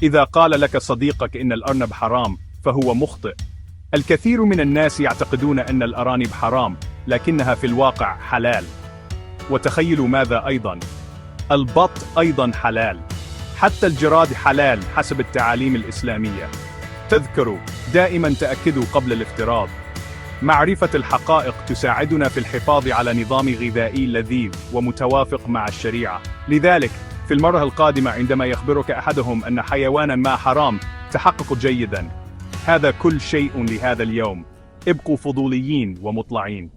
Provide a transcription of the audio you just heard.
إذا قال لك صديقك إن الأرنب حرام فهو مخطئ. الكثير من الناس يعتقدون أن الأرانب حرام، لكنها في الواقع حلال. وتخيلوا ماذا أيضا؟ البط أيضا حلال. حتى الجراد حلال حسب التعاليم الإسلامية. تذكروا دائما تأكدوا قبل الافتراض. معرفة الحقائق تساعدنا في الحفاظ على نظام غذائي لذيذ ومتوافق مع الشريعة. لذلك في المرة القادمة عندما يخبرك أحدهم أن حيوانا ما حرام، تحقق جيدا. هذا كل شيء لهذا اليوم. ابقوا فضوليين ومطلعين.